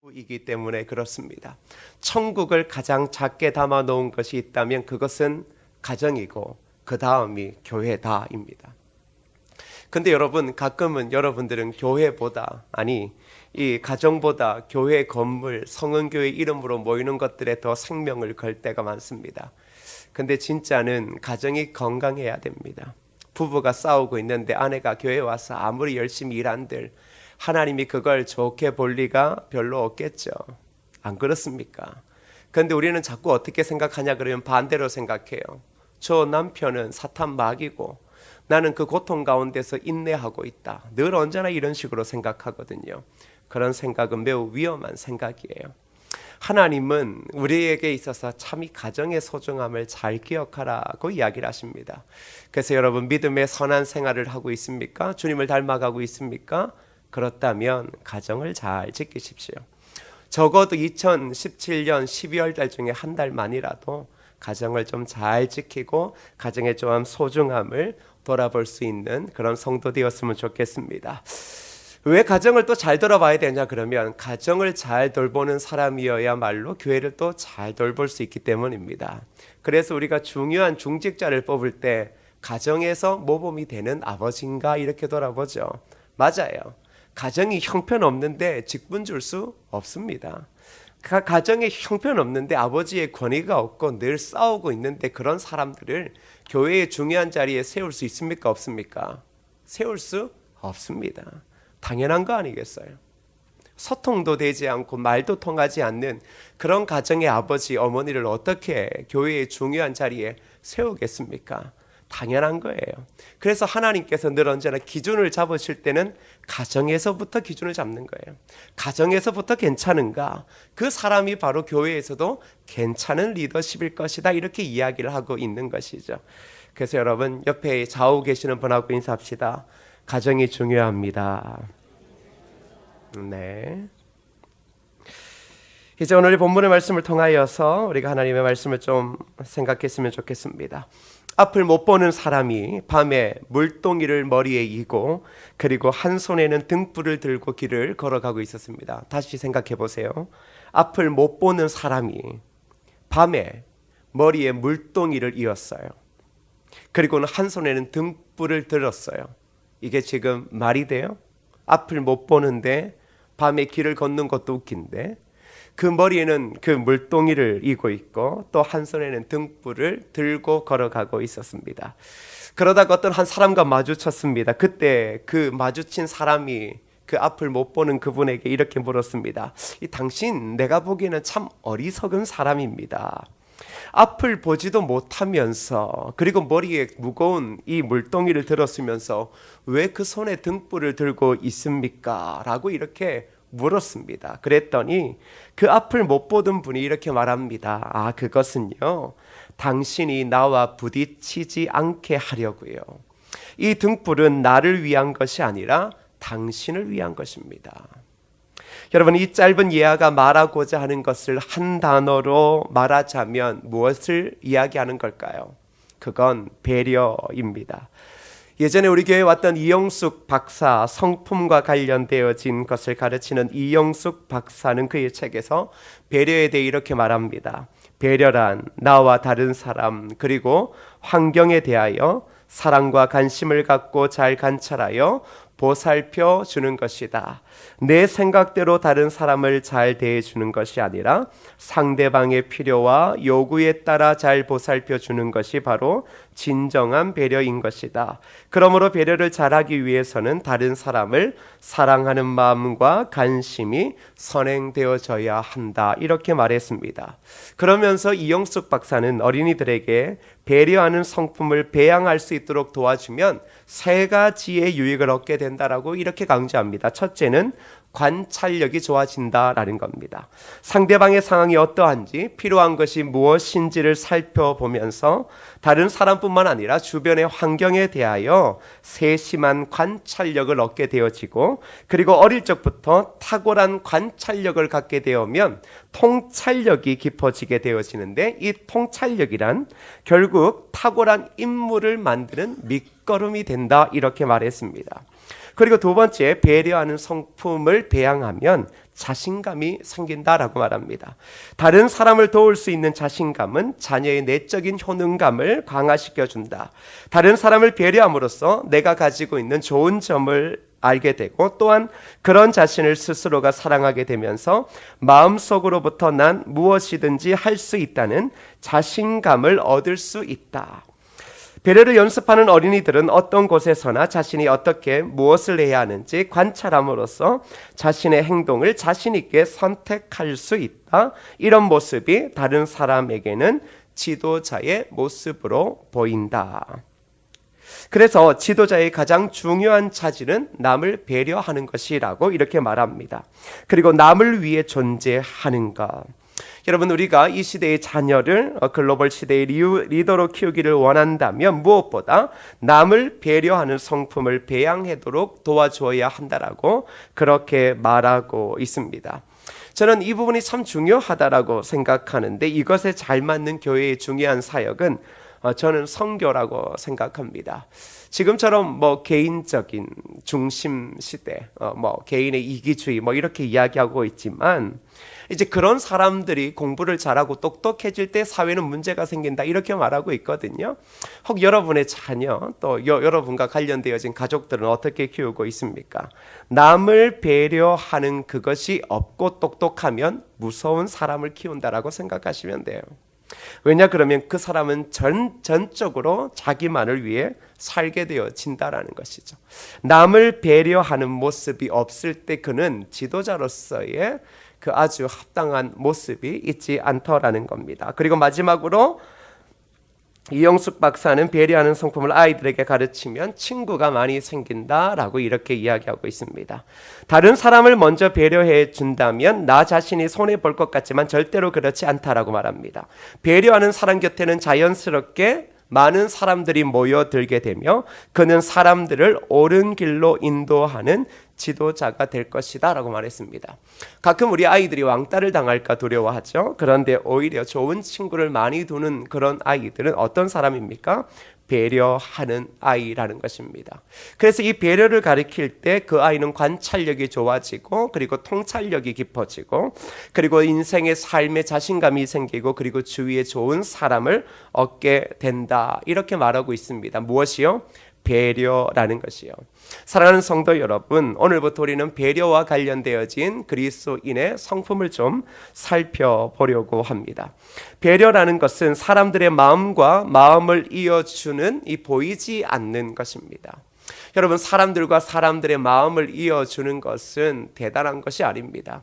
이기 때문에 그렇습니다. 천국을 가장 작게 담아 놓은 것이 있다면 그것은 가정이고 그 다음이 교회다입니다. 근데 여러분, 가끔은 여러분들은 교회보다, 아니 이 가정보다 교회 건물, 성은교회 이름으로 모이는 것들에 더 생명을 걸 때가 많습니다. 근데 진짜는 가정이 건강해야 됩니다. 부부가 싸우고 있는데 아내가 교회에 와서 아무리 열심히 일한들 하나님이 그걸 좋게 볼 리가 별로 없겠죠. 안 그렇습니까? 그런데 우리는 자꾸 어떻게 생각하냐 그러면 반대로 생각해요. 저 남편은 사탄 마귀고 나는 그 고통 가운데서 인내하고 있다. 늘 언제나 이런 식으로 생각하거든요. 그런 생각은 매우 위험한 생각이에요. 하나님은 우리에게 있어서 참 이 가정의 소중함을 잘 기억하라고 이야기를 하십니다. 그래서 여러분, 믿음의 선한 생활을 하고 있습니까? 주님을 닮아가고 있습니까? 그렇다면 가정을 잘 지키십시오. 적어도 2017년 12월 달 중에 한 달만이라도 가정을 좀 잘 지키고 가정의 좀 소중함을 돌아볼 수 있는 그런 성도 되었으면 좋겠습니다. 왜 가정을 또 잘 돌아봐야 되냐 그러면 가정을 잘 돌보는 사람이어야말로 교회를 또 잘 돌볼 수 있기 때문입니다. 그래서 우리가 중요한 중직자를 뽑을 때 가정에서 모범이 되는 아버지인가 이렇게 돌아보죠. 맞아요. 가정이 형편없는데 직분 줄 수 없습니다. 가정에 형편없는데 아버지의 권위가 없고 늘 싸우고 있는데 그런 사람들을 교회의 중요한 자리에 세울 수 있습니까? 없습니까? 세울 수 없습니다. 당연한 거 아니겠어요? 소통도 되지 않고 말도 통하지 않는 그런 가정의 아버지, 어머니를 어떻게 교회의 중요한 자리에 세우겠습니까? 당연한 거예요. 그래서 하나님께서 늘 언제나 기준을 잡으실 때는 가정에서부터 기준을 잡는 거예요. 가정에서부터 괜찮은가? 그 사람이 바로 교회에서도 괜찮은 리더십일 것이다. 이렇게 이야기를 하고 있는 것이죠. 그래서 여러분, 옆에 좌우 계시는 분하고 인사합시다. 가정이 중요합니다. 네. 이제 오늘 본문의 말씀을 통하여서 우리가 하나님의 말씀을 좀 생각했으면 좋겠습니다. 앞을 못 보는 사람이 밤에 물동이를 머리에 이고 그리고 한 손에는 등불을 들고 길을 걸어가고 있었습니다. 다시 생각해 보세요. 앞을 못 보는 사람이 밤에 머리에 물동이를 이었어요. 그리고는 한 손에는 등불을 들었어요. 이게 지금 말이 돼요? 앞을 못 보는데 밤에 길을 걷는 것도 웃긴데 그 머리에는 그 물동이를 이고 있고 또 한 손에는 등불을 들고 걸어가고 있었습니다. 그러다가 어떤 한 사람과 마주쳤습니다. 그때 그 마주친 사람이 그 앞을 못 보는 그분에게 이렇게 물었습니다. 당신 내가 보기에는 참 어리석은 사람입니다. 앞을 보지도 못하면서 그리고 머리에 무거운 이 물동이를 들었으면서 왜 그 손에 등불을 들고 있습니까? 라고 이렇게 물었습니다. 그랬더니 그 앞을 못 보던 분이 이렇게 말합니다. 그것은요, 당신이 나와 부딪히지 않게 하려고요. 이 등불은 나를 위한 것이 아니라 당신을 위한 것입니다. 여러분, 이 짧은 예화가 말하고자 하는 것을 한 단어로 말하자면 무엇을 이야기하는 걸까요? 그건 배려입니다. 예전에 우리 교회에 왔던 이영숙 박사, 성품과 관련되어진 것을 가르치는 이영숙 박사는 그의 책에서 배려에 대해 이렇게 말합니다. 배려란 나와 다른 사람 그리고 환경에 대하여 사랑과 관심을 갖고 잘 관찰하여 보살펴 주는 것이다. 내 생각대로 다른 사람을 잘 대해주는 것이 아니라 상대방의 필요와 요구에 따라 잘 보살펴 주는 것이 바로 진정한 배려인 것이다. 그러므로 배려를 잘하기 위해서는 다른 사람을 사랑하는 마음과 관심이 선행되어져야 한다. 이렇게 말했습니다. 그러면서 이영숙 박사는 어린이들에게 배려하는 성품을 배양할 수 있도록 도와주면 세 가지의 유익을 얻게 된다라고 이렇게 강조합니다. 첫째는 관찰력이 좋아진다라는 겁니다. 상대방의 상황이 어떠한지, 필요한 것이 무엇인지를 살펴보면서 다른 사람뿐만 아니라 주변의 환경에 대하여 세심한 관찰력을 얻게 되어지고, 그리고 어릴 적부터 탁월한 관찰력을 갖게 되면 통찰력이 깊어지게 되어지는데, 이 통찰력이란 결국 탁월한 인물을 만드는 밑거름이 된다, 이렇게 말했습니다. 그리고 두 번째, 배려하는 성품을 배양하면 자신감이 생긴다라고 말합니다. 다른 사람을 도울 수 있는 자신감은 자녀의 내적인 효능감을 강화시켜준다. 다른 사람을 배려함으로써 내가 가지고 있는 좋은 점을 알게 되고 또한 그런 자신을 스스로가 사랑하게 되면서 마음속으로부터 난 무엇이든지 할 수 있다는 자신감을 얻을 수 있다. 배려를 연습하는 어린이들은 어떤 곳에서나 자신이 어떻게 무엇을 해야 하는지 관찰함으로써 자신의 행동을 자신 있게 선택할 수 있다. 이런 모습이 다른 사람에게는 지도자의 모습으로 보인다. 그래서 지도자의 가장 중요한 차질은 남을 배려하는 것이라고 이렇게 말합니다. 그리고 남을 위해 존재하는 것. 여러분, 우리가 이 시대의 자녀를 글로벌 시대의 리더로 키우기를 원한다면 무엇보다 남을 배려하는 성품을 배양하도록 도와줘야 한다라고 그렇게 말하고 있습니다. 저는 이 부분이 참 중요하다라고 생각하는데 이것에 잘 맞는 교회의 중요한 사역은 저는 선교라고 생각합니다. 지금처럼 개인적인 중심 시대, 개인의 이기주의 이렇게 이야기하고 있지만 이제 그런 사람들이 공부를 잘하고 똑똑해질 때 사회는 문제가 생긴다 이렇게 말하고 있거든요. 혹 여러분의 자녀 또 여러분과 관련되어진 가족들은 어떻게 키우고 있습니까? 남을 배려하는 그것이 없고 똑똑하면 무서운 사람을 키운다라고 생각하시면 돼요. 왜냐 그러면 그 사람은 전적으로 자기만을 위해 살게 되어진다라는 것이죠. 남을 배려하는 모습이 없을 때 그는 지도자로서의 그 아주 합당한 모습이 있지 않더라는 겁니다. 그리고 마지막으로 이영숙 박사는 배려하는 성품을 아이들에게 가르치면 친구가 많이 생긴다라고 이렇게 이야기하고 있습니다. 다른 사람을 먼저 배려해 준다면 나 자신이 손해볼 것 같지만 절대로 그렇지 않다라고 말합니다. 배려하는 사람 곁에는 자연스럽게 많은 사람들이 모여들게 되며 그는 사람들을 옳은 길로 인도하는 지도자가 될 것이다 라고 말했습니다. 가끔 우리 아이들이 왕따를 당할까 두려워하죠. 그런데 오히려 좋은 친구를 많이 두는 그런 아이들은 어떤 사람입니까? 배려하는 아이라는 것입니다. 그래서 이 배려를 가르칠 때 그 아이는 관찰력이 좋아지고 그리고 통찰력이 깊어지고 그리고 인생의 삶에 자신감이 생기고 그리고 주위에 좋은 사람을 얻게 된다 이렇게 말하고 있습니다. 무엇이요? 배려라는 것이요. 사랑하는 성도 여러분, 오늘부터 우리는 배려와 관련되어진 그리스도인의 성품을 좀 살펴보려고 합니다. 배려라는 것은 사람들의 마음과 마음을 이어주는 이 보이지 않는 것입니다. 여러분, 사람들과 사람들의 마음을 이어주는 것은 대단한 것이 아닙니다.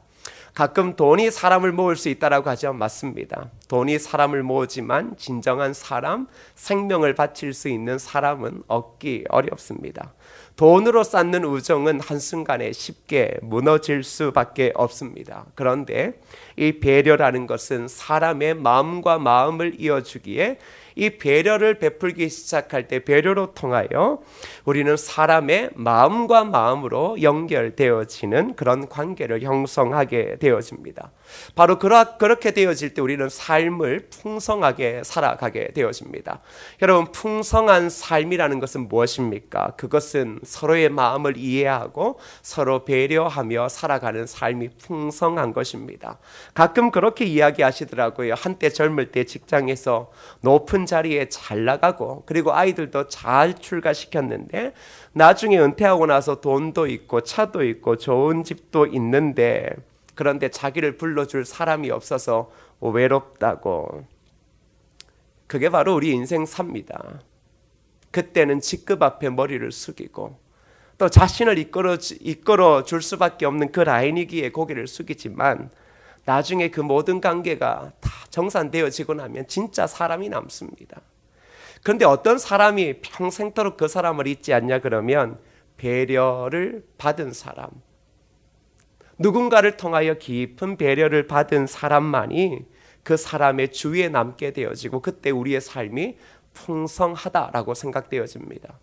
가끔 돈이 사람을 모을 수 있다라고 하죠. 맞습니다. 돈이 사람을 모으지만 진정한 사람, 생명을 바칠 수 있는 사람은 얻기 어렵습니다. 돈으로 쌓는 우정은 한순간에 쉽게 무너질 수밖에 없습니다. 그런데 이 배려라는 것은 사람의 마음과 마음을 이어주기에 이 배려를 베풀기 시작할 때 배려로 통하여 우리는 사람의 마음과 마음으로 연결되어지는 그런 관계를 형성하게 되어집니다. 바로 그렇게 되어질 때 우리는 삶을 풍성하게 살아가게 되어집니다. 여러분, 풍성한 삶이라는 것은 무엇입니까? 그것은 서로의 마음을 이해하고 서로 배려하며 살아가는 삶이 풍성한 것입니다. 가끔 그렇게 이야기하시더라고요. 한때 젊을 때 직장에서 높은 자리에 잘 나가고 그리고 아이들도 잘 출가시켰는데 나중에 은퇴하고 나서 돈도 있고 차도 있고 좋은 집도 있는데 그런데 자기를 불러줄 사람이 없어서 외롭다고. 그게 바로 우리 인생사입니다. 그때는 직급 앞에 머리를 숙이고 또 자신을 이끌어 줄 수밖에 없는 그 라인이기에 고개를 숙이지만 나중에 그 모든 관계가 다 정산되어지고 나면 진짜 사람이 남습니다. 그런데 어떤 사람이 평생토록 그 사람을 잊지 않냐 그러면 배려를 받은 사람, 누군가를 통하여 깊은 배려를 받은 사람만이 그 사람의 주위에 남게 되어지고 그때 우리의 삶이 풍성하다라고 생각되어집니다.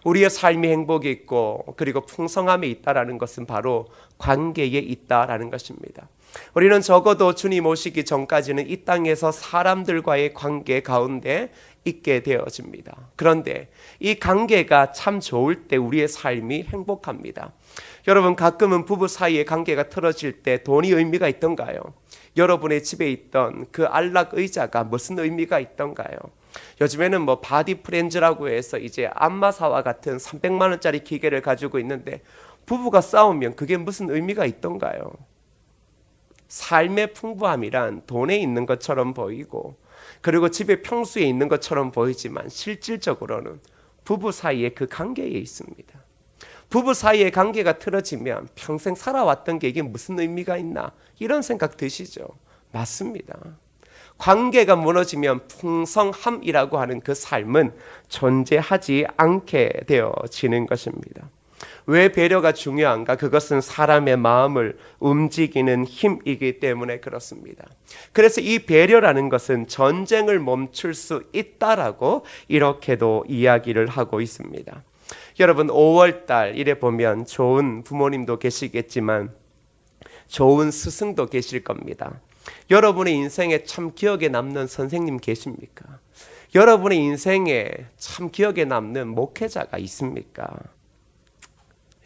우리의 삶이 행복이 있고 그리고 풍성함이 있다라는 것은 바로 관계에 있다라는 것입니다. 우리는 적어도 주님 오시기 전까지는 이 땅에서 사람들과의 관계 가운데 있게 되어집니다. 그런데 이 관계가 참 좋을 때 우리의 삶이 행복합니다. 여러분, 가끔은 부부 사이의 관계가 틀어질 때 돈이 의미가 있던가요? 여러분의 집에 있던 그 안락 의자가 무슨 의미가 있던가요? 요즘에는 뭐 바디 프렌즈라고 해서 이제 안마사와 같은 300만 원짜리 기계를 가지고 있는데 부부가 싸우면 그게 무슨 의미가 있던가요? 삶의 풍부함이란 돈에 있는 것처럼 보이고, 그리고 집에 평수에 있는 것처럼 보이지만 실질적으로는 부부 사이의 그 관계에 있습니다. 부부 사이의 관계가 틀어지면 평생 살아왔던 게 이게 무슨 의미가 있나, 이런 생각 드시죠? 맞습니다. 관계가 무너지면 풍성함이라고 하는 그 삶은 존재하지 않게 되어지는 것입니다. 왜 배려가 중요한가? 그것은 사람의 마음을 움직이는 힘이기 때문에 그렇습니다. 그래서 이 배려라는 것은 전쟁을 멈출 수 있다라고 이렇게도 이야기를 하고 있습니다. 여러분, 5월달 이래 보면 좋은 부모님도 계시겠지만 좋은 스승도 계실 겁니다. 여러분의 인생에 참 기억에 남는 선생님 계십니까? 여러분의 인생에 참 기억에 남는 목회자가 있습니까?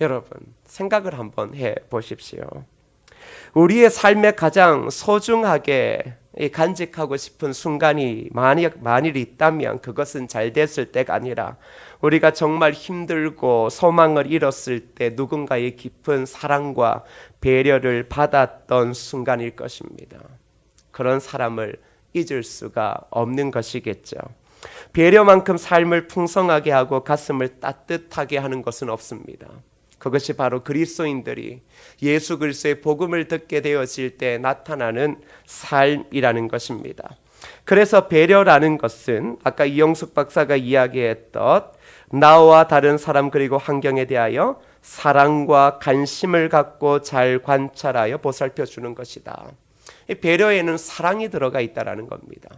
여러분, 생각을 한번 해 보십시오. 우리의 삶에 가장 소중하게 간직하고 싶은 순간이 만일 있다면 그것은 잘 됐을 때가 아니라 우리가 정말 힘들고 소망을 잃었을 때 누군가의 깊은 사랑과 배려를 받았던 순간일 것입니다. 그런 사람을 잊을 수가 없는 것이겠죠. 배려만큼 삶을 풍성하게 하고 가슴을 따뜻하게 하는 것은 없습니다. 그것이 바로 그리스도인들이 예수 그리스도의 복음을 듣게 되었을 때 나타나는 삶이라는 것입니다. 그래서 배려라는 것은 아까 이영숙 박사가 이야기했던 나와 다른 사람 그리고 환경에 대하여 사랑과 관심을 갖고 잘 관찰하여 보살펴 주는 것이다. 배려에는 사랑이 들어가 있다는 겁니다.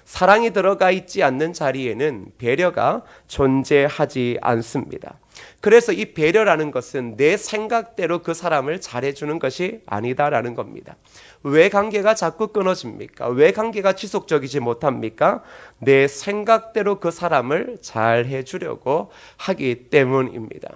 사랑이 들어가 있지 않는 자리에는 배려가 존재하지 않습니다. 그래서 이 배려라는 것은 내 생각대로 그 사람을 잘해주는 것이 아니다라는 겁니다. 왜 관계가 자꾸 끊어집니까? 왜 관계가 지속적이지 못합니까? 내 생각대로 그 사람을 잘해주려고 하기 때문입니다.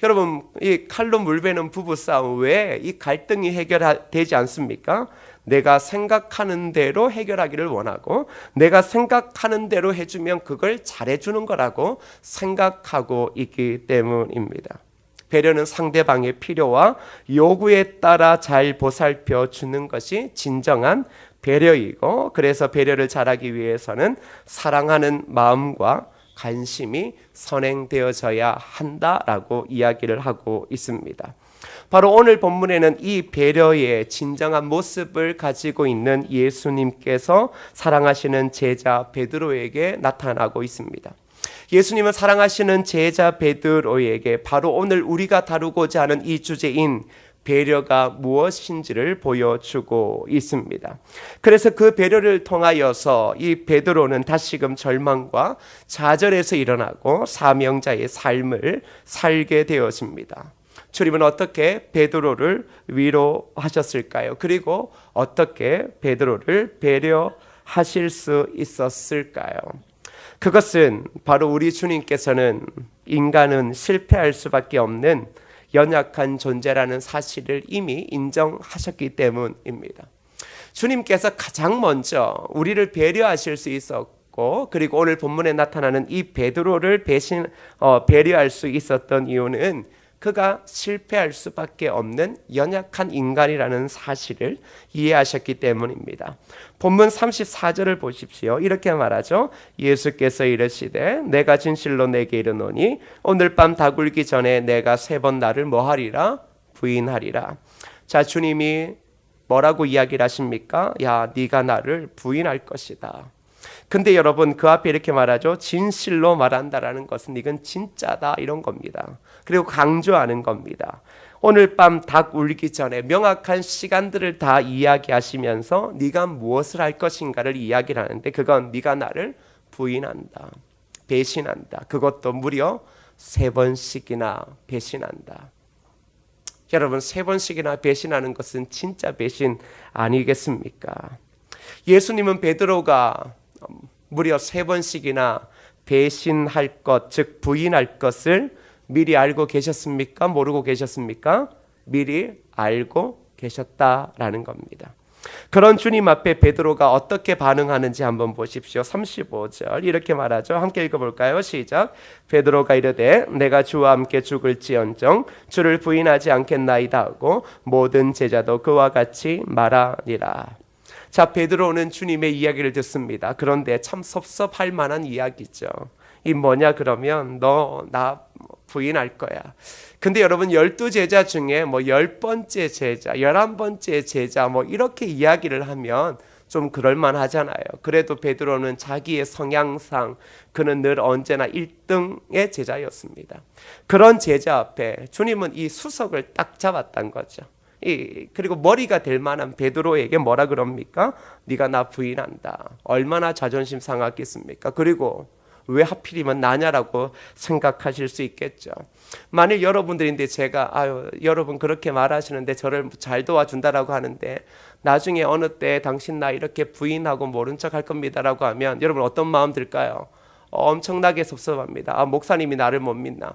여러분, 이 칼로 물베는 부부싸움 왜 이 갈등이 해결되지 않습니까? 내가 생각하는 대로 해결하기를 원하고 내가 생각하는 대로 해주면 그걸 잘해주는 거라고 생각하고 있기 때문입니다. 배려는 상대방의 필요와 요구에 따라 잘 보살펴 주는 것이 진정한 배려이고, 그래서 배려를 잘하기 위해서는 사랑하는 마음과 관심이 선행되어져야 한다라고 이야기를 하고 있습니다. 바로 오늘 본문에는 이 배려의 진정한 모습을 가지고 있는 예수님께서 사랑하시는 제자 베드로에게 나타나고 있습니다. 예수님은 사랑하시는 제자 베드로에게 바로 오늘 우리가 다루고자 하는 이 주제인 배려가 무엇인지를 보여주고 있습니다. 그래서 그 배려를 통하여서 이 베드로는 다시금 절망과 좌절에서 일어나고 사명자의 삶을 살게 되었습니다. 주님은 어떻게 베드로를 위로하셨을까요? 그리고 어떻게 베드로를 배려하실 수 있었을까요? 그것은 바로 우리 주님께서는 인간은 실패할 수밖에 없는 연약한 존재라는 사실을 이미 인정하셨기 때문입니다. 주님께서 가장 먼저 우리를 배려하실 수 있었고, 그리고 오늘 본문에 나타나는 이 베드로를 배려할 수 있었던 이유는 그가 실패할 수밖에 없는 연약한 인간이라는 사실을 이해하셨기 때문입니다. 본문 34절을 보십시오. 이렇게 말하죠. 예수께서 이르시되 내가 진실로 내게 이르노니 오늘 밤 다굴기 전에 내가 3번 나를 뭐하리라? 부인하리라. 자, 주님이 뭐라고 이야기를 하십니까? 야, 네가 나를 부인할 것이다. 근데 여러분, 그 앞에 이렇게 말하죠. 진실로 말한다라는 것은 이건 진짜다, 이런 겁니다. 그리고 강조하는 겁니다. 오늘 밤 닭 울기 전에 명확한 시간들을 다 이야기하시면서 네가 무엇을 할 것인가를 이야기를 하는데, 그건 네가 나를 부인한다, 배신한다. 그것도 무려 3번씩이나 배신한다. 여러분, 3번씩이나 배신하는 것은 진짜 배신 아니겠습니까? 예수님은 베드로가 무려 3번씩이나 배신할 것, 즉 부인할 것을 미리 알고 계셨습니까? 모르고 계셨습니까? 미리 알고 계셨다라는 겁니다. 그런 주님 앞에 베드로가 어떻게 반응하는지 한번 보십시오. 35절 이렇게 말하죠. 함께 읽어볼까요? 시작. 베드로가 이르되 내가 주와 함께 죽을지언정 주를 부인하지 않겠나이다 하고 모든 제자도 그와 같이 말하니라. 자, 베드로는 주님의 이야기를 듣습니다. 그런데 참 섭섭할 만한 이야기죠. 이 뭐냐 그러면 너 나 부인할 거야. 근데 여러분 12제자 중에 뭐 10번째 제자, 11번째 제자 뭐 이렇게 이야기를 하면 좀 그럴만 하잖아요. 그래도 베드로는 자기의 성향상 그는 늘 언제나 1등의 제자였습니다. 그런 제자 앞에 주님은 이 수석을 딱 잡았단 거죠. 그리고 머리가 될 만한 베드로에게 뭐라 그럽니까? 네가 나 부인한다. 얼마나 자존심 상하겠습니까? 그리고 왜 하필이면 나냐라고 생각하실 수 있겠죠. 만일 여러분들인데 제가 여러분 그렇게 말하시는데 저를 잘 도와준다라고 하는데 나중에 어느 때 당신 나 이렇게 부인하고 모른 척 할 겁니다라고 하면 여러분 어떤 마음 들까요? 엄청나게 섭섭합니다. 목사님이 나를 못 믿나?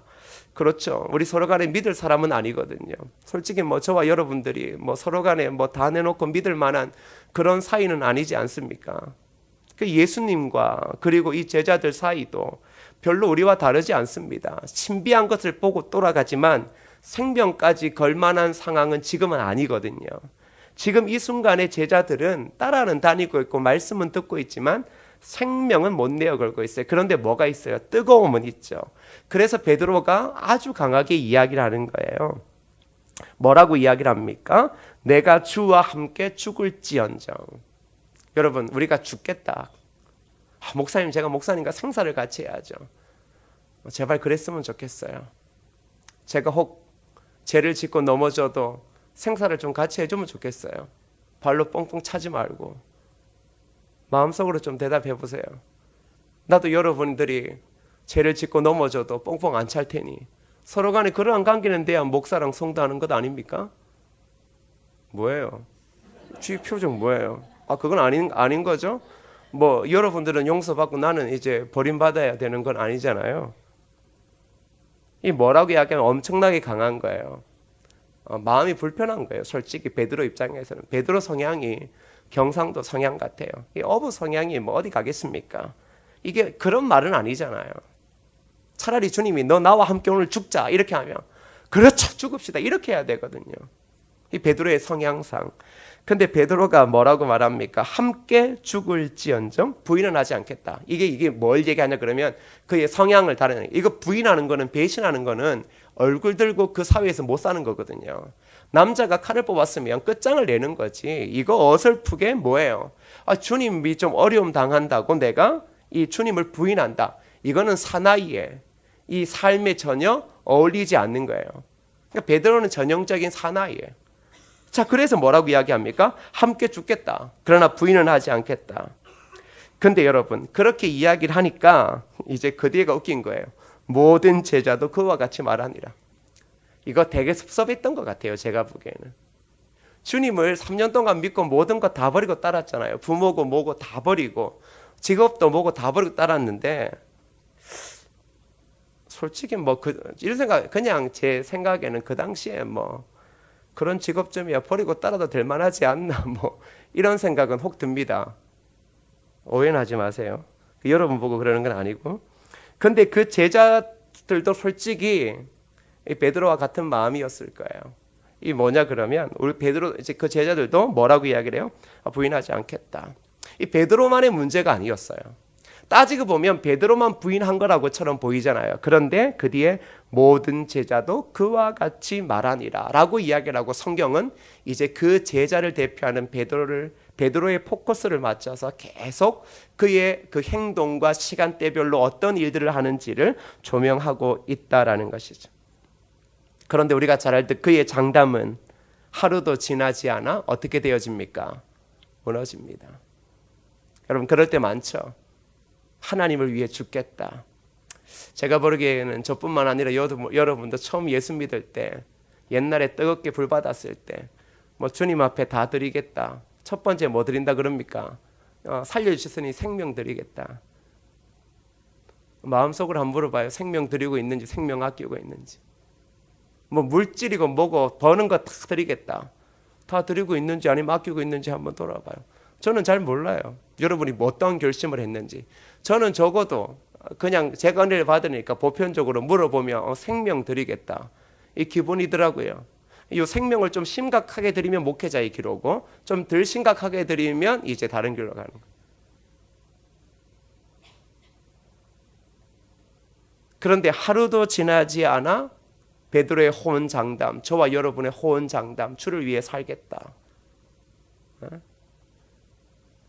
그렇죠. 우리 서로 간에 믿을 사람은 아니거든요. 솔직히 뭐 저와 여러분들이 뭐 서로 간에 뭐 다 내놓고 믿을 만한 그런 사이는 아니지 않습니까? 예수님과 그리고 이 제자들 사이도 별로 우리와 다르지 않습니다. 신비한 것을 보고 돌아가지만 생명까지 걸 만한 상황은 지금은 아니거든요. 지금 이 순간에 제자들은 따라는 다니고 있고 말씀은 듣고 있지만 생명은 못 내어 걸고 있어요. 그런데 뭐가 있어요? 뜨거움은 있죠. 그래서 베드로가 아주 강하게 이야기를 하는 거예요. 뭐라고 이야기를 합니까? 내가 주와 함께 죽을지언정. 여러분 우리가 죽겠다. 목사님 제가 목사님과 생사를 같이 해야죠. 제발 그랬으면 좋겠어요. 제가 혹 죄를 짓고 넘어져도 생사를 좀 같이 해주면 좋겠어요. 발로 뻥뻥 차지 말고 마음속으로 좀 대답해 보세요. 나도 여러분들이 죄를 짓고 넘어져도 뻥뻥 안 찰 테니 서로 간에 그러한 관계는 돼야 목사랑 성도하는 것 아닙니까? 뭐예요? 주의 표정 뭐예요? 그건 아닌 거죠? 뭐 여러분들은 용서받고 나는 이제 버림받아야 되는 건 아니잖아요. 이 뭐라고 이야기하면 엄청나게 강한 거예요. 마음이 불편한 거예요. 솔직히 베드로 입장에서는. 베드로 성향이 경상도 성향 같아요. 이 어부 성향이 뭐 어디 가겠습니까? 이게 그런 말은 아니잖아요. 차라리 주님이 너 나와 함께 오늘 죽자 이렇게 하면 그렇죠 죽읍시다 이렇게 해야 되거든요. 이 베드로의 성향상. 근데 베드로가 뭐라고 말합니까? 함께 죽을지언정 부인은 하지 않겠다. 이게 뭘 얘기하냐 그러면 그의 성향을 다루는. 이거 부인하는 거는 배신하는 거는 얼굴 들고 그 사회에서 못 사는 거거든요. 남자가 칼을 뽑았으면 끝장을 내는 거지. 이거 어설프게 뭐예요? 주님이 좀 어려움 당한다고 내가 이 주님을 부인한다. 이거는 사나이의 이 삶에 전혀 어울리지 않는 거예요. 그러니까 베드로는 전형적인 사나이예요. 자, 그래서 뭐라고 이야기합니까? 함께 죽겠다. 그러나 부인은 하지 않겠다. 근데 여러분, 그렇게 이야기를 하니까 이제 그 뒤에가 웃긴 거예요. 모든 제자도 그와 같이 말하니라. 이거 되게 섭섭했던 것 같아요. 제가 보기에는. 주님을 3년 동안 믿고 모든 거 다 버리고 따랐잖아요. 부모고 뭐고 다 버리고 직업도 뭐고 다 버리고 따랐는데 솔직히 뭐 이런 생각, 그냥 제 생각에는 그 당시에 뭐 그런 직업점이야 버리고 따라도 될 만하지 않나 뭐 이런 생각은 혹 듭니다. 오해는 하지 마세요. 여러분 보고 그러는 건 아니고. 근데 그 제자들도 솔직히 베드로와 같은 마음이었을 거예요. 이 뭐냐 그러면 우리 베드로 이제 그 제자들도 뭐라고 이야기를 해요? 부인하지 않겠다. 이 베드로만의 문제가 아니었어요. 따지고 보면 베드로만 부인한 거라고처럼 보이잖아요. 그런데 그 뒤에 모든 제자도 그와 같이 말하니라 라고 이야기를 하고 성경은 이제 그 제자를 대표하는 베드로의 포커스를 맞춰서 계속 그의 그 행동과 시간대별로 어떤 일들을 하는지를 조명하고 있다라는 것이죠. 그런데 우리가 잘 알듯 그의 장담은 하루도 지나지 않아 어떻게 되어집니까? 무너집니다. 여러분 그럴 때 많죠. 하나님을 위해 죽겠다. 제가 보기에는 저뿐만 아니라 여러분도 처음 예수 믿을 때 옛날에 뜨겁게 불 받았을 때 뭐 주님 앞에 다 드리겠다. 첫 번째 뭐 드린다 그럽니까? 살려주셨으니 생명 드리겠다. 마음속으로 한번 물어봐요. 생명 드리고 있는지 생명 아끼고 있는지. 뭐 물질이고 뭐고 버는 거 다 드리겠다. 다 드리고 있는지 아니면 맡기고 있는지 한번 돌아봐요. 저는 잘 몰라요. 여러분이 뭐 어떤 결심을 했는지. 저는 적어도 그냥 제가 은혜를 받으니까 보편적으로 물어보면 생명 드리겠다. 이 기본이더라고요. 이 생명을 좀 심각하게 드리면 목회자의 기로고 좀 덜 심각하게 드리면 이제 다른 길로 가는 거예요. 그런데 하루도 지나지 않아 베드로의 호언장담, 저와 여러분의 호언장담, 주를 위해 살겠다.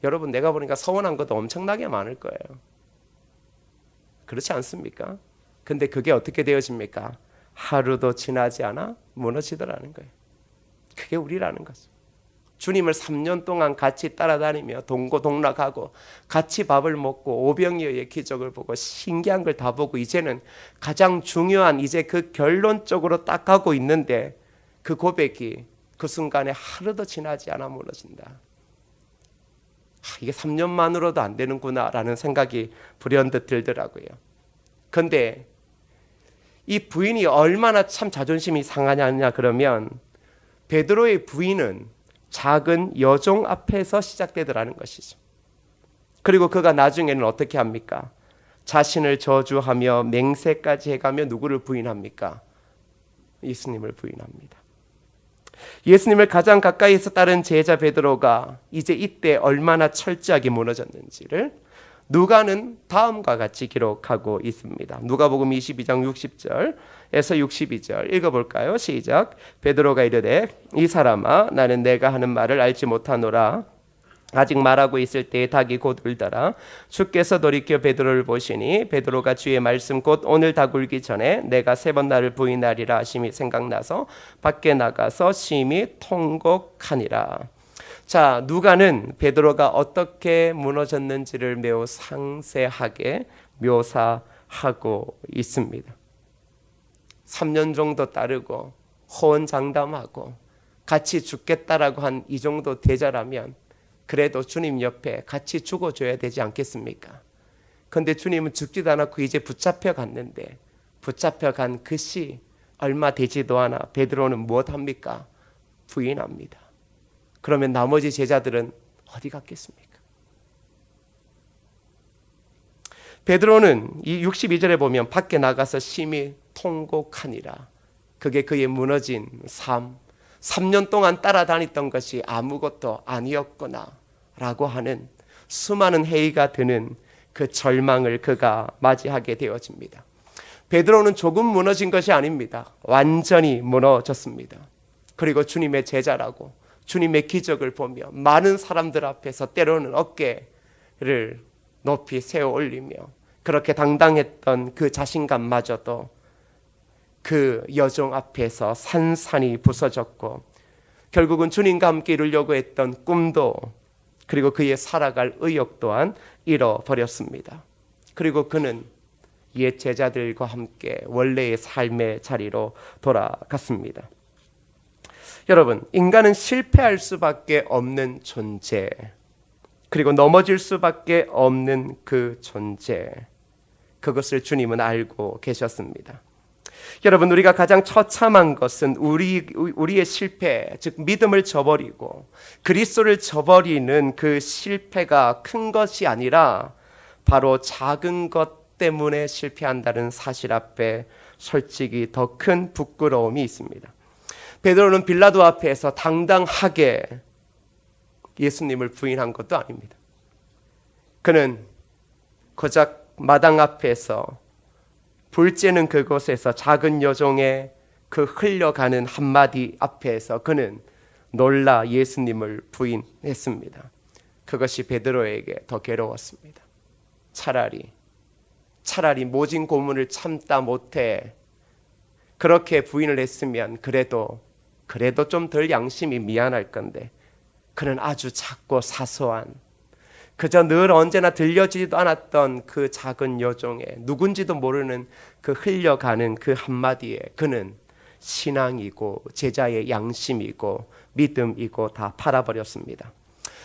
여러분 내가 보니까 서운한 것도 엄청나게 많을 거예요. 그렇지 않습니까? 근데 그게 어떻게 되어집니까? 하루도 지나지 않아 무너지더라는 거예요. 그게 우리라는 거죠. 주님을 3년 동안 같이 따라다니며 동고동락하고 같이 밥을 먹고 오병이어의 기적을 보고 신기한 걸 다 보고 이제는 가장 중요한 이제 그 결론적으로 딱 가고 있는데 그 고백이 그 순간에 하루도 지나지 않아 무너진다. 이게 3년만으로도 안 되는구나 라는 생각이 불현듯 들더라고요. 그런데 이 부인이 얼마나 참 자존심이 상하냐 그러면 베드로의 부인은 작은 여종 앞에서 시작되더라는 것이죠. 그리고 그가 나중에는 어떻게 합니까? 자신을 저주하며 맹세까지 해가며 누구를 부인합니까? 예수님을 부인합니다. 예수님을 가장 가까이에서 따른 제자 베드로가 이제 이때 얼마나 철저하게 무너졌는지를 누가는 다음과 같이 기록하고 있습니다. 누가복음 22장 60절에서 62절 읽어볼까요? 시작. 베드로가 이르되 이 사람아 나는 내가 하는 말을 알지 못하노라. 아직 말하고 있을 때에 닭이 곧 울더라. 주께서 돌이켜 베드로를 보시니 베드로가 주의 말씀 곧 오늘 닭 울기 전에 내가 3번 나를 부인하리라 하심이 생각나서 밖에 나가서 심히 통곡하니라. 자, 누가는 베드로가 어떻게 무너졌는지를 매우 상세하게 묘사하고 있습니다. 3년 정도 따르고 호언장담하고 같이 죽겠다라고 한 이 정도 대자라면 그래도 주님 옆에 같이 죽어줘야 되지 않겠습니까? 그런데 주님은 죽지도 않았고 이제 붙잡혀 갔는데 붙잡혀간 그 시 얼마 되지도 않아 베드로는 무엇합니까? 부인합니다. 그러면 나머지 제자들은 어디 갔겠습니까? 베드로는 이 62절에 보면 밖에 나가서 심히 통곡하니라. 그게 그의 무너진 삶, 3년 동안 따라다녔던 것이 아무것도 아니었구나 라고 하는 수많은 회의가 드는 그 절망을 그가 맞이하게 되어집니다. 베드로는 조금 무너진 것이 아닙니다. 완전히 무너졌습니다. 그리고 주님의 제자라고 주님의 기적을 보며 많은 사람들 앞에서 때로는 어깨를 높이 세워 올리며 그렇게 당당했던 그 자신감마저도 그 여종 앞에서 산산이 부서졌고 결국은 주님과 함께 이루려고 했던 꿈도 그리고 그의 살아갈 의욕 또한 잃어버렸습니다. 그리고 그는 옛 제자들과 함께 원래의 삶의 자리로 돌아갔습니다. 여러분, 인간은 실패할 수밖에 없는 존재, 그리고 넘어질 수밖에 없는 그 존재, 그것을 주님은 알고 계셨습니다. 여러분, 우리가 가장 처참한 것은 우리의 실패, 즉 믿음을 저버리고 그리스도를 저버리는 그 실패가 큰 것이 아니라 바로 작은 것 때문에 실패한다는 사실 앞에 솔직히 더 큰 부끄러움이 있습니다. 베드로는 빌라도 앞에서 당당하게 예수님을 부인한 것도 아닙니다. 그는 고작 마당 앞에서 불 쬐는 그곳에서 작은 여종의 그 흘려가는 한마디 앞에서 그는 놀라 예수님을 부인했습니다. 그것이 베드로에게 더 괴로웠습니다. 차라리 모진 고문을 참다 못해 그렇게 부인을 했으면 그래도 좀 덜 양심이 미안할 건데 그는 아주 작고 사소한 그저 늘 언제나 들려지지도 않았던 그 작은 여종의 누군지도 모르는 그 흘려가는 그 한마디에 그는 신앙이고 제자의 양심이고 믿음이고 다 팔아버렸습니다.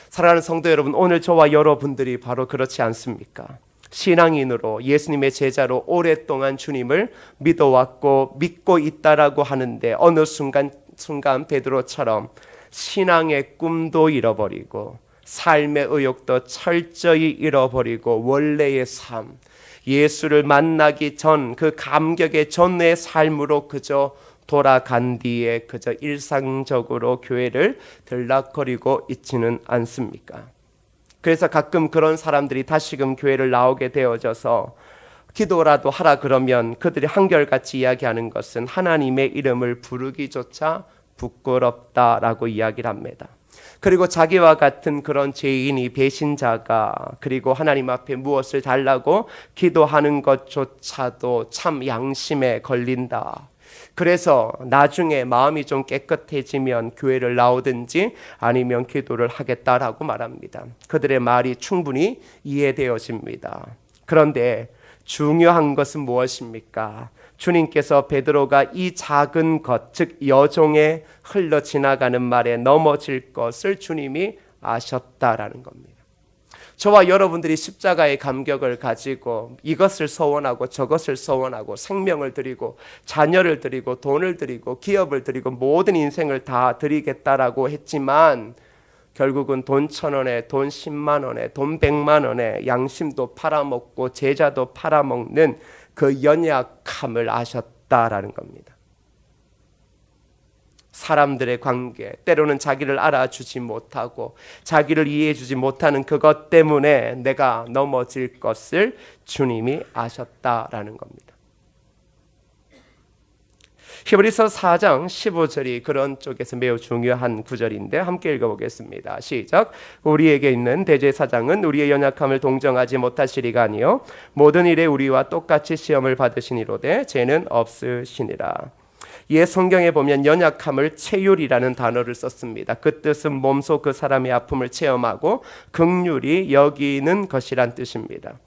사랑하는 성도 여러분, 오늘 저와 여러분들이 바로 그렇지 않습니까? 신앙인으로 예수님의 제자로 오랫동안 주님을 믿어왔고 믿고 있다라고 하는데 어느 순간 베드로처럼 신앙의 꿈도 잃어버리고 삶의 의욕도 철저히 잃어버리고 원래의 삶, 예수를 만나기 전 그 감격의 전의 삶으로 그저 돌아간 뒤에 그저 일상적으로 교회를 들락거리고 있지는 않습니까? 그래서 가끔 그런 사람들이 다시금 교회를 나오게 되어져서 기도라도 하라 그러면 그들이 한결같이 이야기하는 것은 하나님의 이름을 부르기조차 부끄럽다라고 이야기를 합니다. 그리고 자기와 같은 그런 죄인이 배신자가 그리고 하나님 앞에 무엇을 달라고 기도하는 것조차도 참 양심에 걸린다. 그래서 나중에 마음이 좀 깨끗해지면 교회를 나오든지 아니면 기도를 하겠다라고 말합니다. 그들의 말이 충분히 이해되어집니다. 그런데 중요한 것은 무엇입니까? 주님께서 베드로가 이 작은 것, 즉 여종에 흘러 지나가는 말에 넘어질 것을 주님이 아셨다라는 겁니다. 저와 여러분들이 십자가의 감격을 가지고 이것을 소원하고 저것을 소원하고 생명을 드리고 자녀를 드리고 돈을 드리고 기업을 드리고 모든 인생을 다 드리겠다라고 했지만 결국은 돈 1,000원에 돈 10만 원에 돈 100만 원에 양심도 팔아먹고 제자도 팔아먹는 그 연약함을 아셨다라는 겁니다. 사람들의 관계, 때로는 자기를 알아주지 못하고 자기를 이해해주지 못하는 그것 때문에 내가 넘어질 것을 주님이 아셨다라는 겁니다. 히브리서 4장 15절이 그런 쪽에서 매우 중요한 구절인데 함께 읽어보겠습니다. 시작. 우리에게 있는 대제사장은 우리의 연약함을 동정하지 못하시리가 아니요 모든 일에 우리와 똑같이 시험을 받으시니로되 죄는 없으시니라. 예, 성경에 보면 연약함을 체휼이라는 단어를 썼습니다. 그 뜻은 몸소 그 사람의 아픔을 체험하고 긍휼히 여기는 것이란 뜻입니다.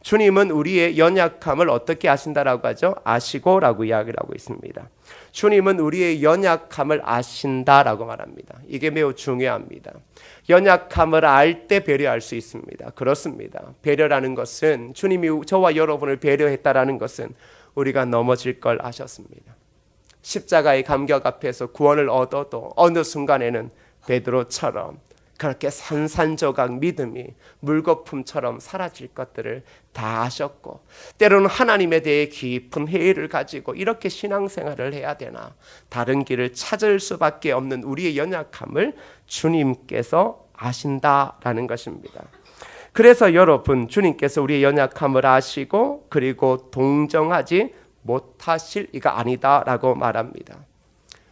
주님은 우리의 연약함을 어떻게 아신다라고 하죠? 아시고라고 이야기를 하고 있습니다. 주님은 우리의 연약함을 아신다라고 말합니다. 이게 매우 중요합니다. 연약함을 알 때 배려할 수 있습니다. 그렇습니다. 배려라는 것은 주님이 저와 여러분을 배려했다라는 것은 우리가 넘어질 걸 아셨습니다. 십자가의 감격 앞에서 구원을 얻어도 어느 순간에는 베드로처럼 그렇게 산산조각 믿음이 물거품처럼 사라질 것들을 다 아셨고 때로는 하나님에 대해 깊은 회의를 가지고 이렇게 신앙생활을 해야 되나 다른 길을 찾을 수밖에 없는 우리의 연약함을 주님께서 아신다라는 것입니다. 그래서 여러분 주님께서 우리의 연약함을 아시고 그리고 동정하지 못하실 이가 아니다라고 말합니다.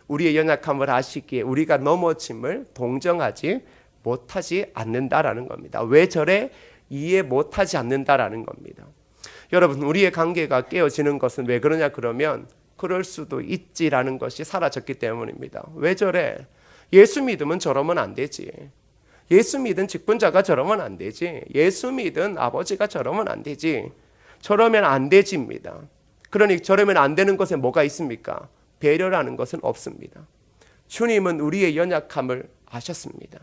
우리의 연약함을 아시기에 우리가 넘어짐을 동정하지 못하지 않는다라는 겁니다. 왜 저래? 이해 못하지 않는다라는 겁니다. 여러분 우리의 관계가 깨어지는 것은 왜 그러냐 그러면 그럴 수도 있지라는 것이 사라졌기 때문입니다. 왜 저래? 예수 믿으면 저러면 안 되지. 예수 믿은 직분자가 저러면 안 되지. 예수 믿은 아버지가 저러면 안 되지. 저러면 안 되지입니다. 그러니 저러면 안 되는 것에 뭐가 있습니까? 배려라는 것은 없습니다. 주님은 우리의 연약함을 아셨습니다.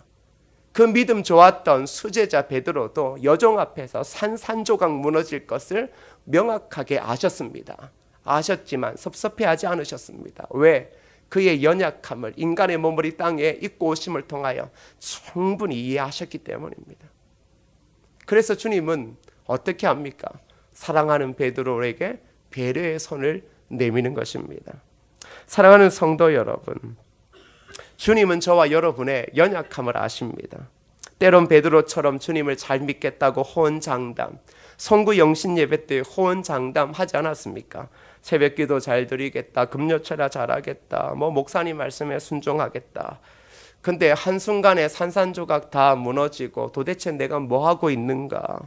그 믿음 좋았던 수제자 베드로도 여종 앞에서 산산조각 무너질 것을 명확하게 아셨습니다. 아셨지만 섭섭해하지 않으셨습니다. 왜? 그의 연약함을 인간의 몸을 이 땅에 입고 오심을 통하여 충분히 이해하셨기 때문입니다. 그래서 주님은 어떻게 합니까? 사랑하는 베드로에게 배려의 손을 내미는 것입니다. 사랑하는 성도 여러분, 주님은 저와 여러분의 연약함을 아십니다. 때론 베드로처럼 주님을 잘 믿겠다고 호언장담, 성구 영신 예배 때 호언장담 하지 않았습니까? 새벽기도 잘 드리겠다, 금요철야 잘하겠다, 목사님 말씀에 순종하겠다. 근데 한순간에 산산조각 다 무너지고 도대체 내가 뭐 하고 있는가?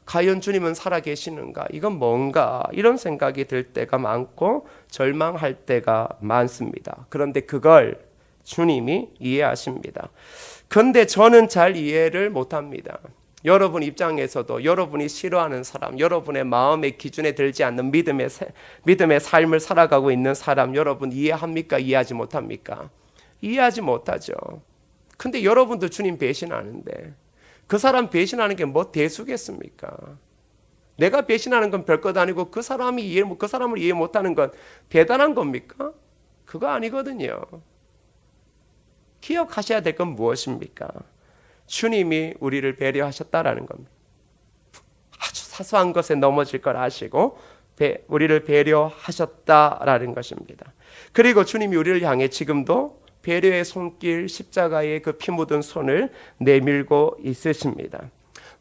과연 주님은 살아계시는가? 이건 뭔가? 이런 생각이 들 때가 많고 절망할 때가 많습니다. 그런데 그걸 주님이 이해하십니다. 그런데 저는 잘 이해를 못합니다. 여러분 입장에서도 여러분이 싫어하는 사람, 여러분의 마음의 기준에 들지 않는 믿음의 삶을 살아가고 있는 사람 여러분 이해합니까? 이해하지 못합니까? 이해하지 못하죠. 근데 여러분도 주님 배신하는데 그 사람 배신하는 게 뭐 대수겠습니까? 내가 배신하는 건 별것 아니고 그 사람을 이해 못하는 건 대단한 겁니까? 그거 아니거든요. 기억하셔야 될 건 무엇입니까? 주님이 우리를 배려하셨다라는 겁니다. 아주 사소한 것에 넘어질 걸 아시고 우리를 배려하셨다라는 것입니다. 그리고 주님이 우리를 향해 지금도 배려의 손길, 십자가의 그 피 묻은 손을 내밀고 있으십니다.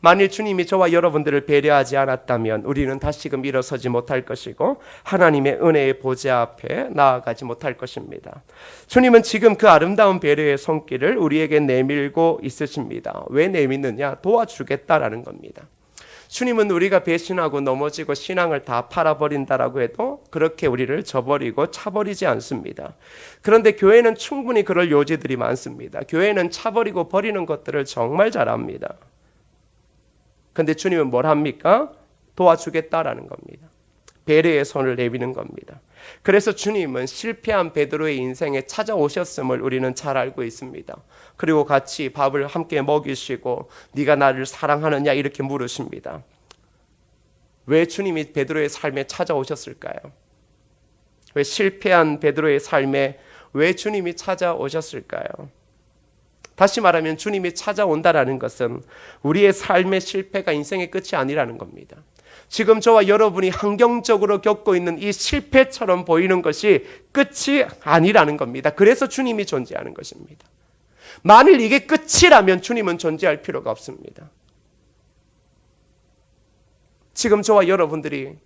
만일 주님이 저와 여러분들을 배려하지 않았다면 우리는 다시금 일어서지 못할 것이고 하나님의 은혜의 보좌 앞에 나아가지 못할 것입니다. 주님은 지금 그 아름다운 배려의 손길을 우리에게 내밀고 있으십니다. 왜 내미느냐? 도와주겠다라는 겁니다. 주님은 우리가 배신하고 넘어지고 신앙을 다 팔아버린다라고 해도 그렇게 우리를 저버리고 차버리지 않습니다. 그런데 교회는 충분히 그럴 요지들이 많습니다. 교회는 차버리고 버리는 것들을 정말 잘합니다. 그런데 주님은 뭘 합니까? 도와주겠다라는 겁니다. 배려의 손을 내미는 겁니다. 그래서 주님은 실패한 베드로의 인생에 찾아오셨음을 우리는 잘 알고 있습니다. 그리고 같이 밥을 함께 먹이시고 네가 나를 사랑하느냐 이렇게 물으십니다. 왜 주님이 베드로의 삶에 찾아오셨을까요? 왜 실패한 베드로의 삶에 왜 주님이 찾아오셨을까요? 다시 말하면 주님이 찾아온다라는 것은 우리의 삶의 실패가 인생의 끝이 아니라는 겁니다. 지금 저와 여러분이 환경적으로 겪고 있는 이 실패처럼 보이는 것이 끝이 아니라는 겁니다. 그래서 주님이 존재하는 것입니다. 만일 이게 끝이라면 주님은 존재할 필요가 없습니다. 지금 저와 여러분들이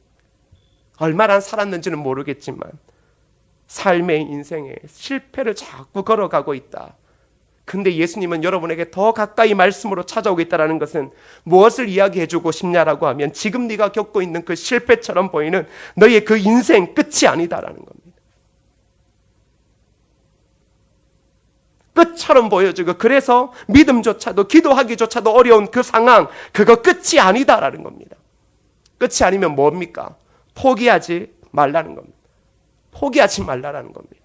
얼마나 살았는지는 모르겠지만 삶의 인생에 실패를 자꾸 걸어가고 있다. 근데 예수님은 여러분에게 더 가까이 말씀으로 찾아오겠다는 것은 무엇을 이야기해 주고 싶냐라고 하면 지금 네가 겪고 있는 그 실패처럼 보이는 너의 그 인생 끝이 아니다라는 겁니다. 끝처럼 보여지고 그래서 믿음조차도 기도하기조차도 어려운 그 상황, 그거 끝이 아니다라는 겁니다. 끝이 아니면 뭡니까? 포기하지 말라는 겁니다. 포기하지 말라라는 겁니다.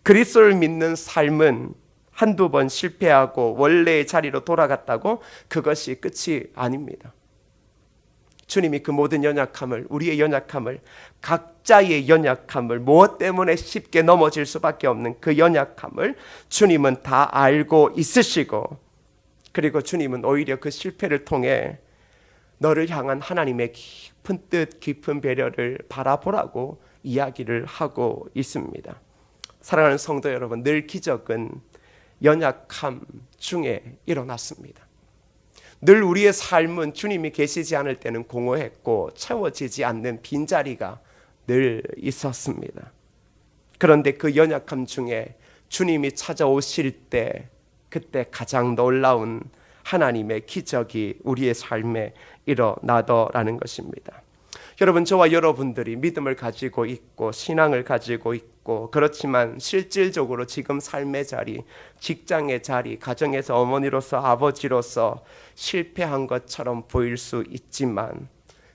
그리스도를 믿는 삶은 한두 번 실패하고 원래의 자리로 돌아갔다고 그것이 끝이 아닙니다. 주님이 그 모든 연약함을, 우리의 연약함을, 각자의 연약함을, 무엇 때문에 쉽게 넘어질 수밖에 없는 그 연약함을 주님은 다 알고 있으시고, 그리고 주님은 오히려 그 실패를 통해 너를 향한 하나님의 깊은 뜻, 깊은 배려를 바라보라고 이야기를 하고 있습니다. 사랑하는 성도 여러분, 늘 기적은 연약함 중에 일어났습니다. 늘 우리의 삶은 주님이 계시지 않을 때는 공허했고 채워지지 않는 빈자리가 늘 있었습니다. 그런데 그 연약함 중에 주님이 찾아오실 때 그때 가장 놀라운 하나님의 기적이 우리의 삶에 일어나더라는 것입니다. 여러분, 저와 여러분들이 믿음을 가지고 있고 신앙을 가지고 있고 그렇지만 실질적으로 지금 삶의 자리, 직장의 자리, 가정에서 어머니로서 아버지로서 실패한 것처럼 보일 수 있지만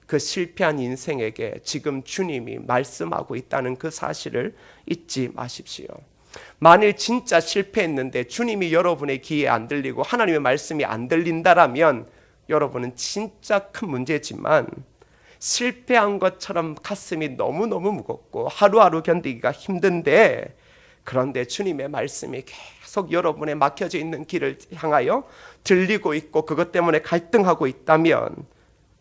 그 실패한 인생에게 지금 주님이 말씀하고 있다는 그 사실을 잊지 마십시오. 만일 진짜 실패했는데 주님이 여러분의 귀에 안 들리고 하나님의 말씀이 안 들린다라면 여러분은 진짜 큰 문제지만 실패한 것처럼 가슴이 너무너무 무겁고 하루하루 견디기가 힘든데 그런데 주님의 말씀이 계속 여러분의 막혀져 있는 길을 향하여 들리고 있고 그것 때문에 갈등하고 있다면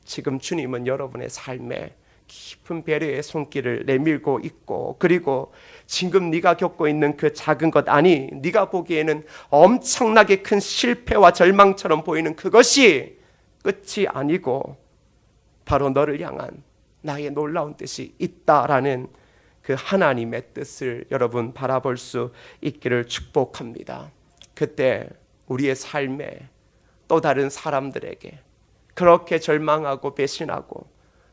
지금 주님은 여러분의 삶에 깊은 배려의 손길을 내밀고 있고 그리고 지금 네가 겪고 있는 그 작은 것 아니 네가 보기에는 엄청나게 큰 실패와 절망처럼 보이는 그것이 끝이 아니고 바로 너를 향한 나의 놀라운 뜻이 있다라는 그 하나님의 뜻을 여러분 바라볼 수 있기를 축복합니다. 그때 우리의 삶에 또 다른 사람들에게 그렇게 절망하고 배신하고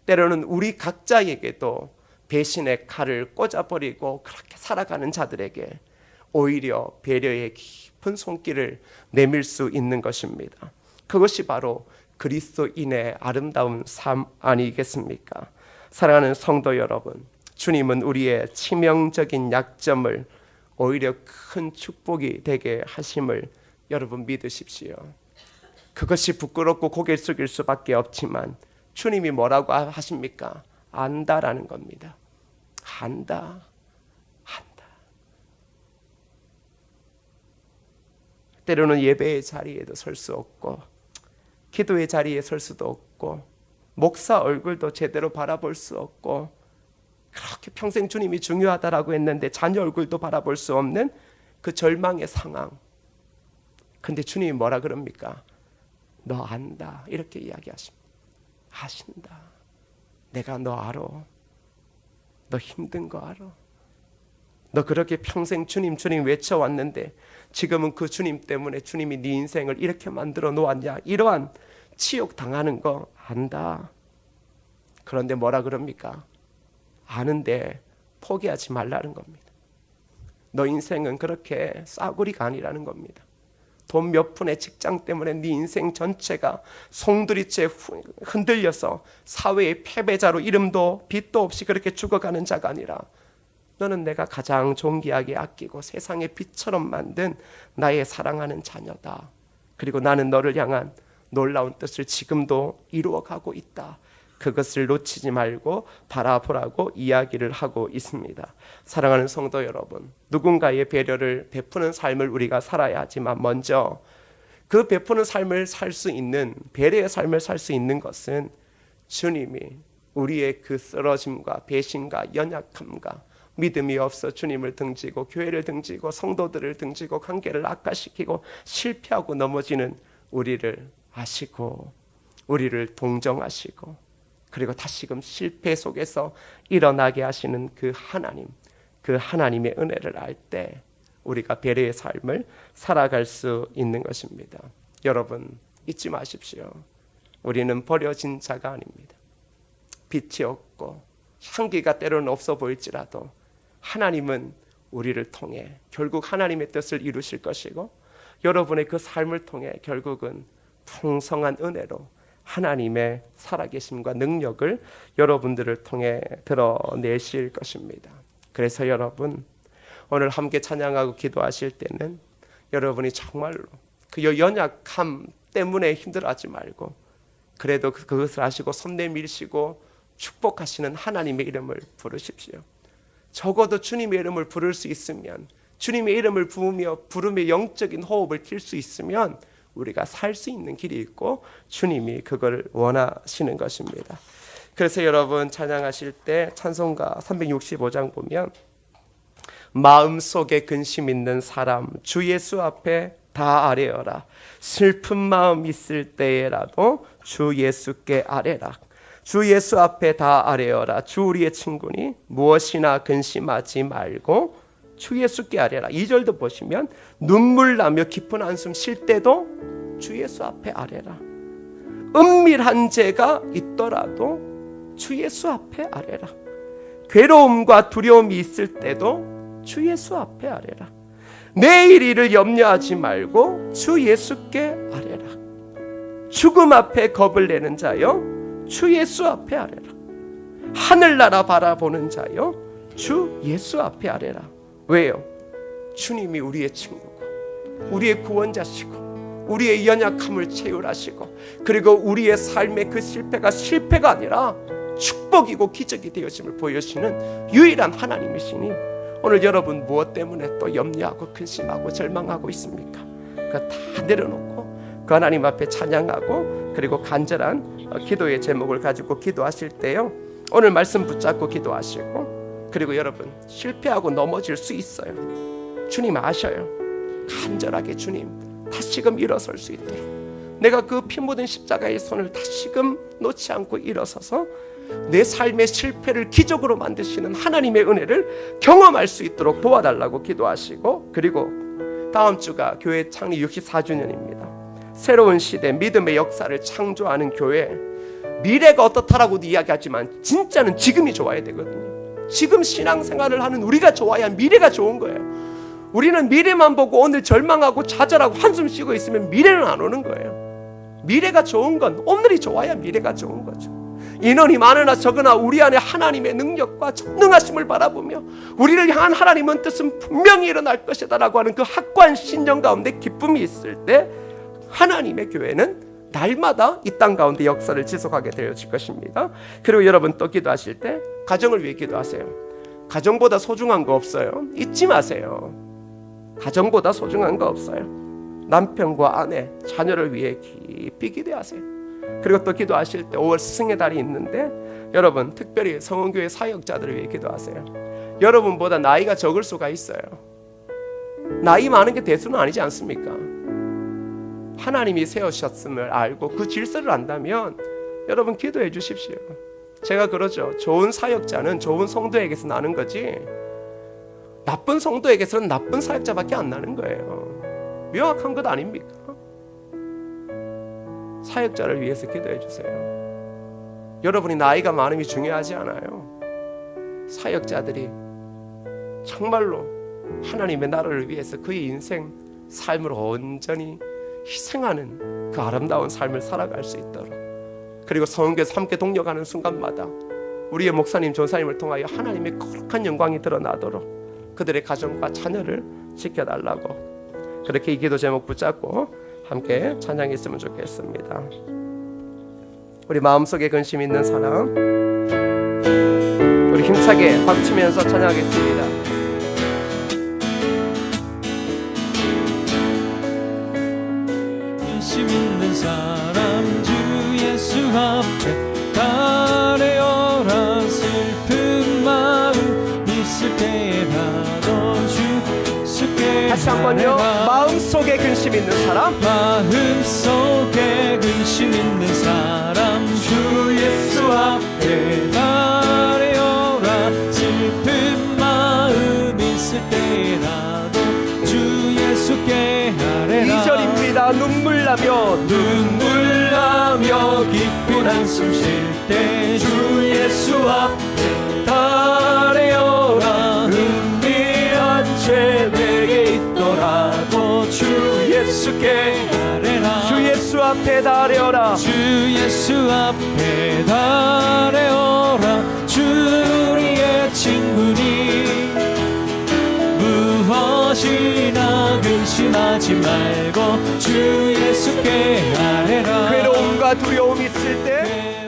때로는 우리 각자에게도 배신의 칼을 꽂아버리고 그렇게 살아가는 자들에게 오히려 배려의 깊은 손길을 내밀 수 있는 것입니다. 그것이 바로 그리스도인의 아름다운 삶 아니겠습니까? 사랑하는 성도 여러분, 주님은 우리의 치명적인 약점을 오히려 큰 축복이 되게 하심을 여러분 믿으십시오. 그것이 부끄럽고 고개 숙일 수밖에 없지만 주님이 뭐라고 하십니까? 안다라는 겁니다. 안다. 때로는 예배의 자리에도 설 수 없고 기도의 자리에 설 수도 없고 목사 얼굴도 제대로 바라볼 수 없고 그렇게 평생 주님이 중요하다라고 했는데 자녀 얼굴도 바라볼 수 없는 그 절망의 상황. 근데 주님이 뭐라 그럽니까? 너 안다 이렇게 이야기하십니다. 아신다. 내가 너 알아. 너 힘든 거 알아. 너 그렇게 평생 주님 주님 외쳐왔는데 지금은 그 주님 때문에 주님이 네 인생을 이렇게 만들어 놓았냐. 이러한 치욕 당하는 거 안다. 그런데 뭐라 그럽니까? 아는데 포기하지 말라는 겁니다. 너 인생은 그렇게 싸구리가 아니라는 겁니다. 돈 몇 푼의 직장 때문에 네 인생 전체가 송두리째 흔들려서 사회의 패배자로 이름도 빚도 없이 그렇게 죽어가는 자가 아니라 너는 내가 가장 존귀하게 아끼고 세상의 빛처럼 만든 나의 사랑하는 자녀다. 그리고 나는 너를 향한 놀라운 뜻을 지금도 이루어가고 있다. 그것을 놓치지 말고 바라보라고 이야기를 하고 있습니다. 사랑하는 성도 여러분, 누군가의 배려를 베푸는 삶을 우리가 살아야 하지만 먼저 그 베푸는 삶을 살 수 있는, 배려의 삶을 살 수 있는 것은 주님이 우리의 그 쓰러짐과 배신과 연약함과 믿음이 없어 주님을 등지고 교회를 등지고 성도들을 등지고 관계를 악화시키고 실패하고 넘어지는 우리를 아시고 우리를 동정하시고 그리고 다시금 실패 속에서 일어나게 하시는 그 하나님, 그 하나님의 은혜를 알 때 우리가 배려의 삶을 살아갈 수 있는 것입니다. 여러분 잊지 마십시오. 우리는 버려진 자가 아닙니다. 빛이 없고 향기가 때로는 없어 보일지라도 하나님은 우리를 통해 결국 하나님의 뜻을 이루실 것이고 여러분의 그 삶을 통해 결국은 풍성한 은혜로 하나님의 살아계심과 능력을 여러분들을 통해 드러내실 것입니다. 그래서 여러분 오늘 함께 찬양하고 기도하실 때는 여러분이 정말로 그 연약함 때문에 힘들어하지 말고 그래도 그것을 아시고 손 내밀시고 축복하시는 하나님의 이름을 부르십시오. 적어도 주님의 이름을 부를 수 있으면 주님의 이름을 부르며 영적인 호흡을 킬 수 있으면 우리가 살 수 있는 길이 있고 주님이 그걸 원하시는 것입니다. 그래서 여러분 찬양하실 때 찬송가 365장 보면 마음속에 근심 있는 사람 주 예수 앞에 다 아뢰어라. 슬픈 마음 있을 때에라도 주 예수께 아뢰라. 주 예수 앞에 다 아뢰어라. 주 우리의 친구니 무엇이나 근심하지 말고 주 예수께 아뢰라. 2절도 보시면 눈물 나며 깊은 한숨 쉴 때도 주 예수 앞에 아뢰라. 은밀한 죄가 있더라도 주 예수 앞에 아뢰라. 괴로움과 두려움이 있을 때도 주 예수 앞에 아뢰라. 내일 일을 염려하지 말고 주 예수께 아뢰라. 죽음 앞에 겁을 내는 자여 주 예수 앞에 아뢰라. 하늘나라 바라보는 자여 주 예수 앞에 아뢰라. 왜요? 주님이 우리의 친구고 우리의 구원자시고 우리의 연약함을 채울하시고 그리고 우리의 삶의 그 실패가 아니라 축복이고 기적이 되어짐을 보여주시는 유일한 하나님이시니 오늘 여러분 무엇 때문에 또 염려하고 근심하고 절망하고 있습니까? 그거 다 내려놓고 그 하나님 앞에 찬양하고 그리고 간절한 기도의 제목을 가지고 기도하실 때요 오늘 말씀 붙잡고 기도하시고 그리고 여러분 실패하고 넘어질 수 있어요. 주님 아셔요. 간절하게 주님 다시금 일어설 수 있도록 내가 그 피 묻은 십자가의 손을 다시금 놓지 않고 일어서서 내 삶의 실패를 기적으로 만드시는 하나님의 은혜를 경험할 수 있도록 도와달라고 기도하시고 그리고 다음 주가 교회 창립 64주년입니다. 새로운 시대 믿음의 역사를 창조하는 교회 미래가 어떻다라고도 이야기하지만 진짜는 지금이 좋아야 되거든요. 지금 신앙생활을 하는 우리가 좋아야 미래가 좋은 거예요. 우리는 미래만 보고 오늘 절망하고 좌절하고 한숨 쉬고 있으면 미래는 안 오는 거예요. 미래가 좋은 건 오늘이 좋아야 미래가 좋은 거죠. 인원이 많으나 적으나 우리 안에 하나님의 능력과 전능하심을 바라보며 우리를 향한 하나님의 뜻은 분명히 일어날 것이다 라고 하는 그 확고한 신념 가운데 기쁨이 있을 때 하나님의 교회는 날마다 이 땅 가운데 역사를 지속하게 되어질 것입니다. 그리고 여러분 또 기도하실 때 가정을 위해 기도하세요. 가정보다 소중한 거 없어요. 잊지 마세요. 가정보다 소중한 거 없어요. 남편과 아내, 자녀를 위해 깊이 기도하세요. 그리고 또 기도하실 때 5월 스승의 달이 있는데 여러분 특별히 성원교회 사역자들을 위해 기도하세요. 여러분보다 나이가 적을 수가 있어요. 나이 많은 게 대수는 아니지 않습니까? 하나님이 세우셨음을 알고 그 질서를 안다면 여러분 기도해 주십시오. 제가 그러죠. 좋은 사역자는 좋은 성도에게서 나는 거지 나쁜 성도에게서는 나쁜 사역자밖에 안 나는 거예요. 명확한 것 아닙니까? 사역자를 위해서 기도해 주세요. 여러분이 나이가 많음이 중요하지 않아요. 사역자들이 정말로 하나님의 나라를 위해서 그의 인생 삶을 온전히 희생하는 그 아름다운 삶을 살아갈 수 있도록, 그리고 성교에서 함께 동력하는 순간마다 우리의 목사님 전사님을 통하여 하나님의 거룩한 영광이 드러나도록 그들의 가정과 자녀를 지켜달라고, 그렇게 이 기도 제목 붙잡고 함께 찬양했으면 좋겠습니다. 우리 마음속에 근심 있는 사람, 우리 힘차게 박치면서 찬양하겠습니다. 관심 있는 사람 주 예수 앞에 가려라. 슬픈 마음 있을 때라도 주께 다시 한번요. 마음속에 근심 있는 사람, 마음속에 근심 있는 사람 주 예수 앞에 가려라. 슬픈 마음 있을 때라도 주 예수께 아뢰라. 2절입니다. 눈물 나며 깊은 한숨 쉴 때 주 예수 앞에 달려라. 은밀한 죄 내게 있더라도 주 예수께 아뢰라. 주 예수 앞에 달려라. 주 예수 앞에 달려라. 주 우리의 친구니 무엇이나 근심하지 말고 주 예수께 아뢰라. 괴로움과 두려움 있을 때